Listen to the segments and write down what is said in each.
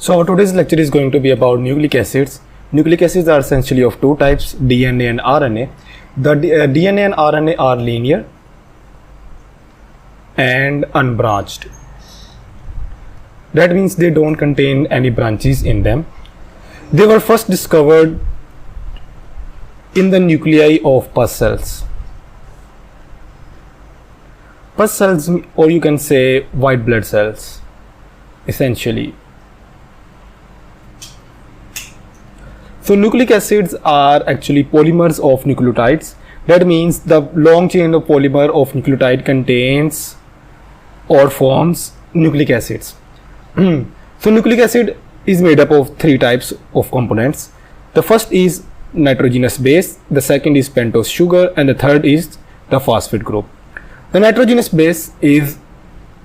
So today's lecture is going to be about nucleic acids. Nucleic acids are essentially of two types, DNA and RNA. The DNA and RNA are linear and unbranched. That means they don't contain any branches in them. They were first discovered in the nuclei of pus cells. Pus cells, or you can say white blood cells, essentially. So nucleic acids are actually polymers of nucleotides. That means the long chain of polymer of nucleotide contains or forms nucleic acids. So nucleic acid is made up of three types of components. The first is nitrogenous base, the second is pentose sugar, and the third is the phosphate group. The nitrogenous base is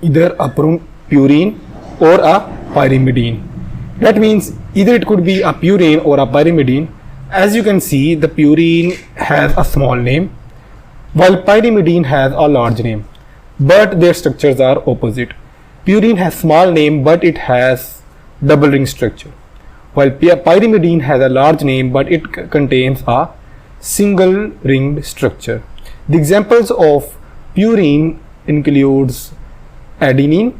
either a purine or a pyrimidine. That means either it could be a purine or a pyrimidine. As you can see, the purine has a small name while pyrimidine has a large name, but their structures are opposite. Purine has small name but it has double ring structure, while pyrimidine has a large name but it contains a single ringed structure. The examples of purine includes adenine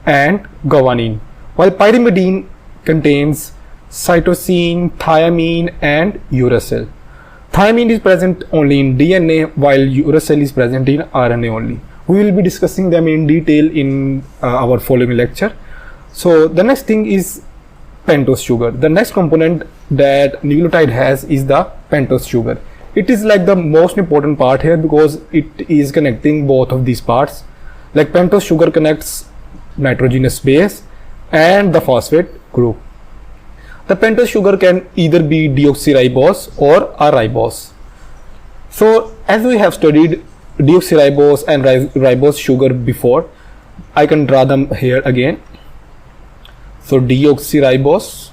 and guanine, while pyrimidine contains cytosine, thymine and uracil. Thymine is present only in DNA while uracil is present in RNA only. We will be discussing them in detail in our following lecture. So the next thing is pentose sugar. The next component that nucleotide has is the pentose sugar. It is like the most important part here because it is connecting both of these parts. Like pentose sugar connects nitrogenous base and the phosphate group. The pentose sugar can either be deoxyribose or a ribose. So as we have studied deoxyribose and ribose sugar before, I can draw them here again. So deoxyribose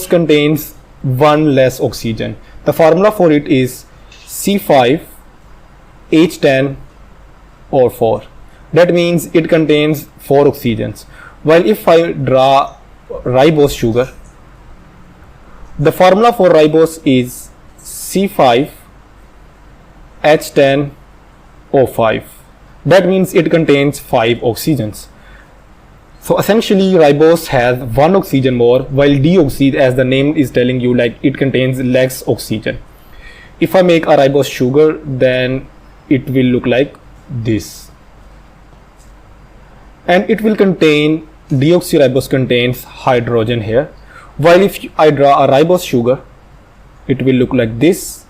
contains one less oxygen. The formula for it is C5H10O4. That means it contains 4 oxygens. While if I draw ribose sugar, the formula for ribose is C5H10O5. That means it contains 5 oxygens. So essentially ribose has 1 oxygen more, while deoxy, as the name is telling you, like it contains less oxygen. If I make a ribose sugar, then it will look like this, and it will contain, deoxyribose contains hydrogen here, while if I draw a ribose sugar, it will look like this,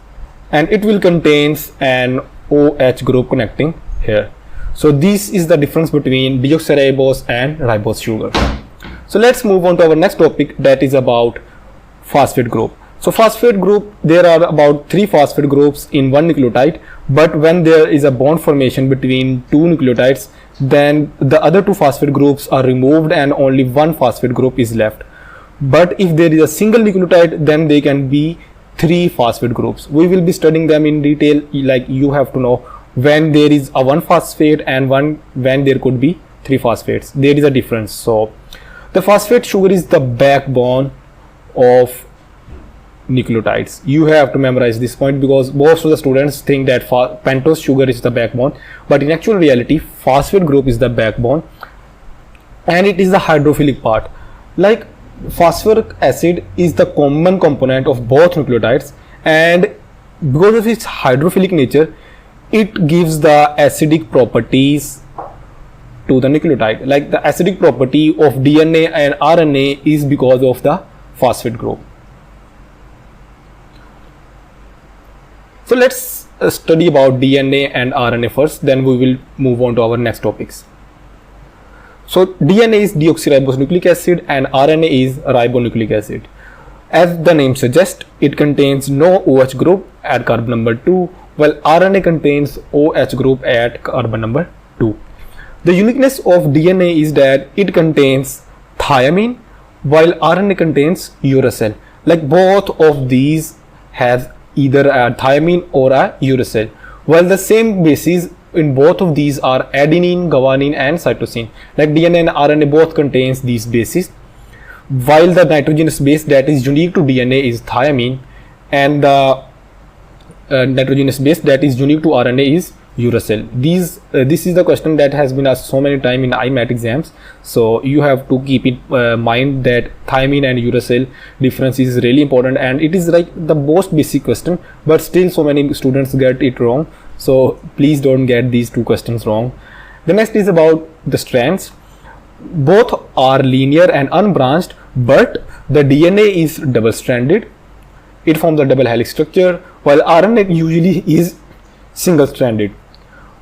and it will contains an OH group connecting here. So this is the difference between deoxyribose and ribose sugar. So let's move on to our next topic, that is about phosphate group. So phosphate group, there are about 3 phosphate groups in one nucleotide, but when there is a bond formation between 2 nucleotides, then the other 2 phosphate groups are removed and only 1 phosphate group is left. But if there is a single nucleotide, then they can be 3 phosphate groups. We will be studying them in detail, like you have to know when there is a 1 phosphate and when there could be 3 phosphates. There is a difference. So the phosphate sugar is the backbone of nucleotides. You have to memorize this point because most of the students think that pentose sugar is the backbone, but in actual reality phosphate group is the backbone and it is the hydrophilic part. Like phosphoric acid is the common component of both nucleotides, and because of its hydrophilic nature, it gives the acidic properties to the nucleotide. Like the acidic property of DNA and RNA is because of the phosphate group. So let's study about DNA and RNA first, then we will move on to our next topics. So DNA is deoxyribose nucleic acid and RNA is ribonucleic acid. As the name suggests, it contains no OH group at carbon number 2, while RNA contains OH group at carbon number 2. The uniqueness of DNA is that it contains thymine while RNA contains uracil. Like both of these has either a thymine or a uracil, while the same bases in both of these are adenine, guanine and cytosine. Like DNA and RNA both contains these bases, while the nitrogenous base that is unique to DNA is thiamine, and the nitrogenous base that is unique to RNA is uracil. This is the question that has been asked so many times in IMAT exams, so you have to keep in mind that thiamine and uracil difference is really important, and it is like the most basic question, but still so many students get it wrong, so please don't get these two questions wrong. The next is about the strands. Both are linear and unbranched, but the DNA is double stranded. It forms a double helix structure, while RNA usually is single stranded.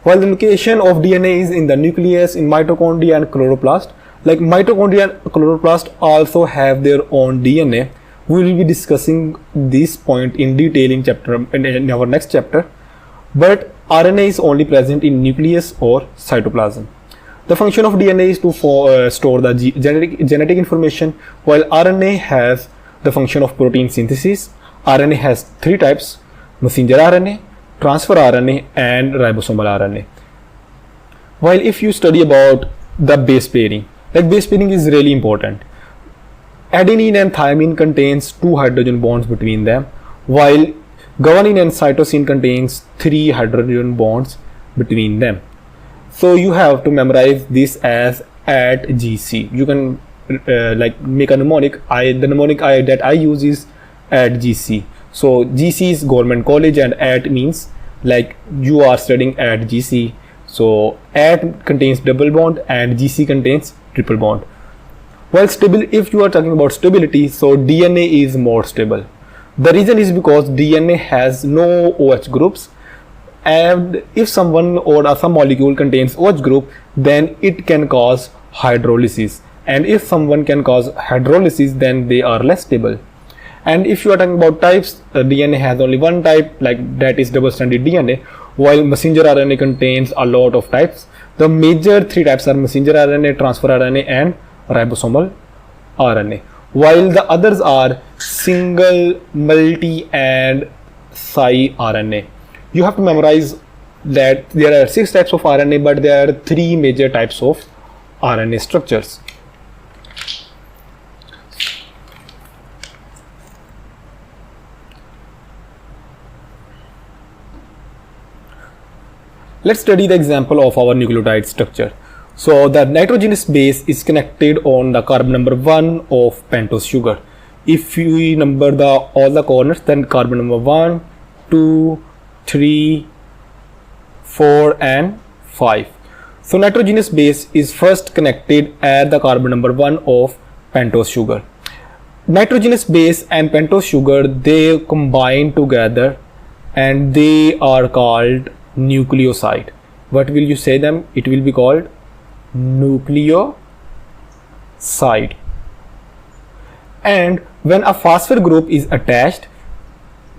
While the location of DNA is in the nucleus, in mitochondria and chloroplast. Like mitochondria and chloroplast also have their own DNA. We will be discussing this point in detail in our next chapter, but RNA is only present in nucleus or cytoplasm. The function of DNA is to store the genetic information, while RNA has the function of protein synthesis. RNA has three types: messenger RNA, transfer RNA and ribosomal RNA. While if you study about the base pairing, like base pairing is really important. Adenine and thymine contains 2 hydrogen bonds between them, while guanine and cytosine contains 3 hydrogen bonds between them. So you have to memorize this as at GC. You can like make a mnemonic. The mnemonic that I use is at GC. So GC is government college and at means like you are studying at GC. So at contains double bond and GC contains triple bond. While if you are talking about stability, so DNA is more stable. The reason is because DNA has no OH groups, and if someone or some molecule contains OH group, then it can cause hydrolysis, and if someone can cause hydrolysis, then they are less stable. And if you are talking about types, DNA has only one type, like that is double stranded DNA, while messenger RNA contains a lot of types. The major 3 types are messenger RNA, transfer RNA and ribosomal RNA, while the others are single, multi and siRNA. You have to memorize that there are 6 types of RNA, but there are 3 major types of RNA structures. Let's study the example of our nucleotide structure. So the nitrogenous base is connected on the carbon number 1 of pentose sugar. If we number all the corners, then carbon number 1, 2, 3, 4 and 5. So nitrogenous base is first connected at the carbon number 1 of pentose sugar. Nitrogenous base and pentose sugar, they combine together and they are called nucleoside. What will you say them? It will be called nucleoside. And when a phosphate group is attached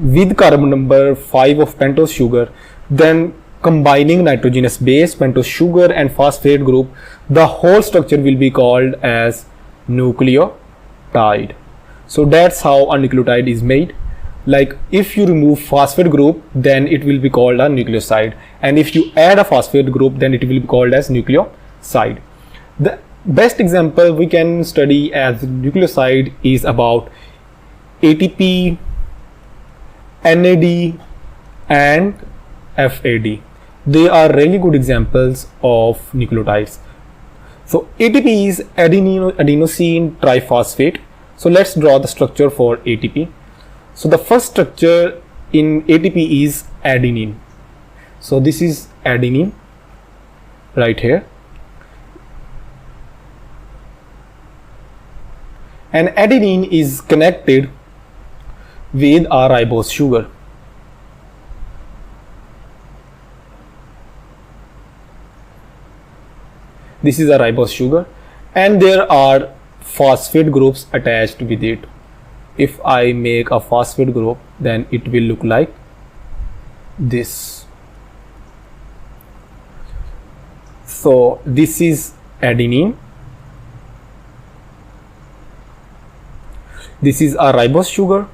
with carbon number 5 of pentose sugar, then combining nitrogenous base, pentose sugar and phosphate group, the whole structure will be called as nucleotide. So that's how a nucleotide is made. Like if you remove phosphate group, then it will be called a nucleoside, and if you add a phosphate group, then it will be called as nucleoside. The best example we can study as nucleoside is about ATP, NAD and FAD. They are really good examples of nucleotides. So ATP is adenosine triphosphate. So let's draw the structure for ATP. So the first structure in ATP is adenine. So this is adenine right here, and adenine is connected with a ribose sugar. This is a ribose sugar, and there are phosphate groups attached with it. If I make a phosphate group, then it will look like this. So this is adenine, this is a ribose sugar,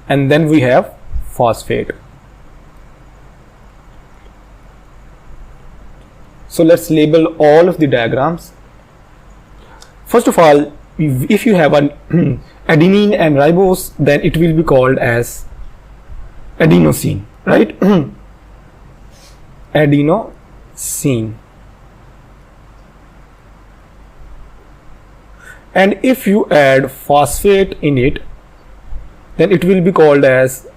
and then we have phosphate. So let's label all of the diagrams. First of all, if you have an adenine and ribose, then it will be called as adenosine, right? Adenosine. And if you add phosphate in it, then it will be called as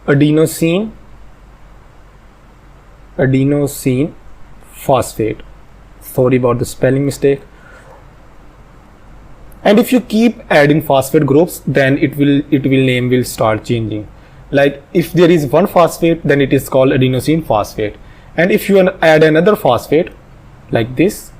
adenosine phosphate. Sorry about the spelling mistake. And if you keep adding phosphate groups, then name will start changing. Like if there is one phosphate, then it is called adenosine phosphate. And if you add another phosphate like this,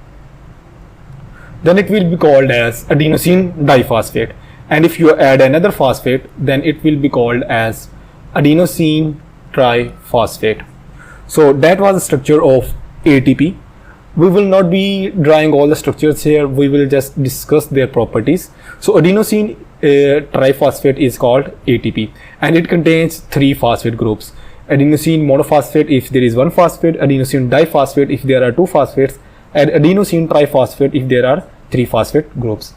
then it will be called as adenosine diphosphate. And if you add another phosphate, then it will be called as adenosine triphosphate. So that was the structure of ATP. We will not be drawing all the structures here, we will just discuss their properties. So adenosine triphosphate is called ATP, and it contains 3 phosphate groups: adenosine monophosphate if there is one phosphate, adenosine diphosphate if there are 2 phosphates, and adenosine triphosphate if there are 3 phosphate groups.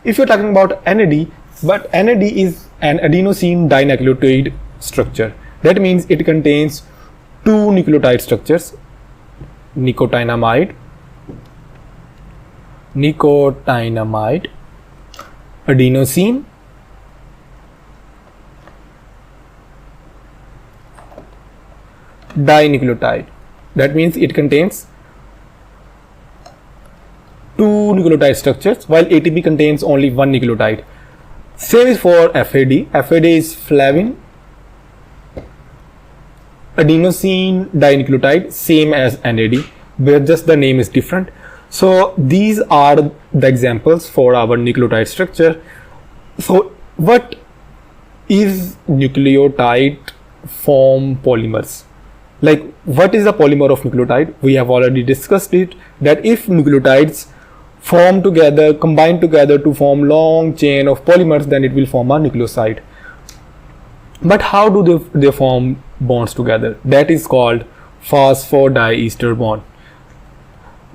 If you're talking about NAD, but NAD is an adenosine dinucleotide structure. That means it contains 2 nucleotide structures: nicotinamide, adenosine, dinucleotide. That means it contains 2 nucleotide structures, while ATP contains only 1 nucleotide. Same is for FAD. FAD is flavin, adenosine dinucleotide, same as NAD, but just the name is different. So these are the examples for our nucleotide structure. So what is nucleotide form polymers? Like what is the polymer of nucleotide? We have already discussed it, that if nucleotides form together, combine together to form long chain of polymers, then it will form a nucleoside. But how do they form bonds together? That is called phosphodiester bond.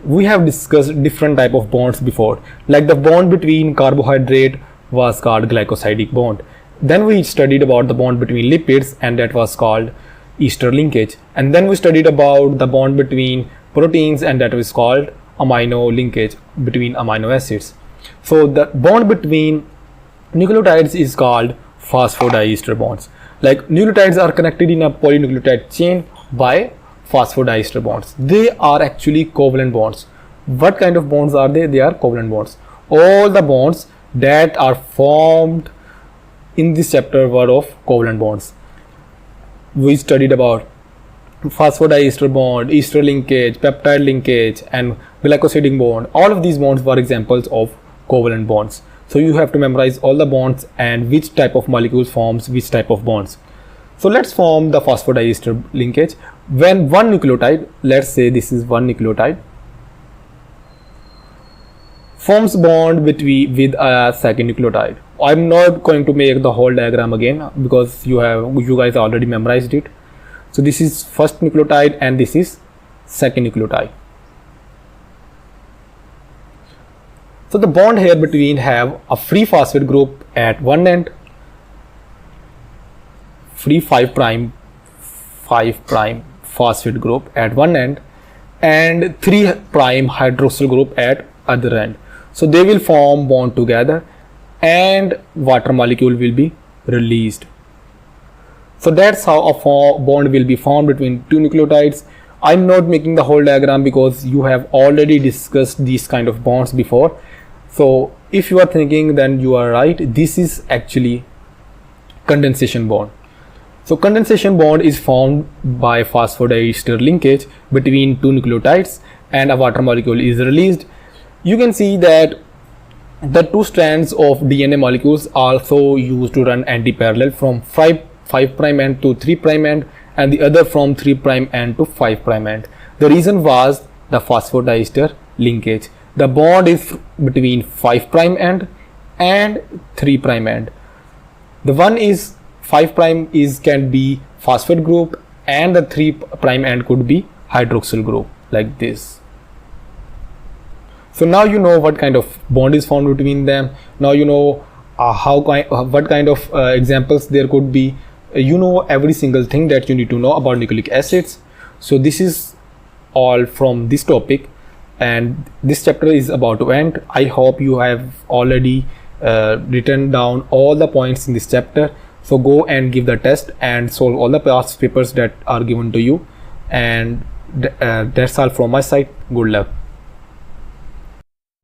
We have discussed different type of bonds before, like the bond between carbohydrate was called glycosidic bond. Then we studied about the bond between lipids, and that was called ester linkage. And then we studied about the bond between proteins, and that was called amino linkage between amino acids. So the bond between nucleotides is called phosphodiester bonds. Like nucleotides are connected in a polynucleotide chain by phosphodiester bonds. They are actually covalent bonds. What kind of bonds are they? They are covalent bonds. All the bonds that are formed in this chapter were of covalent bonds. We studied about phosphodiester bond, ester linkage, peptide linkage, and glycosidic bond. All of these bonds were examples of covalent bonds. So you have to memorize all the bonds and which type of molecules forms which type of bonds. So let's form the phosphodiester linkage. When one nucleotide, let's say this is one nucleotide, forms bond with a second nucleotide. I'm not going to make the whole diagram again because you guys already memorized it. So this is first nucleotide and this is second nucleotide. So the bond here between have a free phosphate group at one end, free 5' phosphate group at one end, and 3' hydroxyl group at other end. So they will form bond together and water molecule will be released. So that's how a bond will be formed between 2 nucleotides. I'm not making the whole diagram because you have already discussed these kind of bonds before. So if you are thinking, then you are right. This is actually condensation bond. So condensation bond is formed by phosphodiester linkage between 2 nucleotides and a water molecule is released. You can see that the 2 strands of DNA molecules are also used to run anti-parallel from 5' end to 3' end, and the other from 3' end to 5' end. The reason was the phosphodiester linkage. The bond is between 5' end and 3' end. The one is 5' can be phosphate group and the 3' end could be hydroxyl group like this. So now you know what kind of bond is found between them. Now you know what kind of examples there could be. You know every single thing that you need to know about nucleic acids. So this is all from this topic, and this chapter is about to end. I hope you have already written down all the points in this chapter. So go and give the test and solve all the past papers that are given to you, and that's all from my side. Good luck.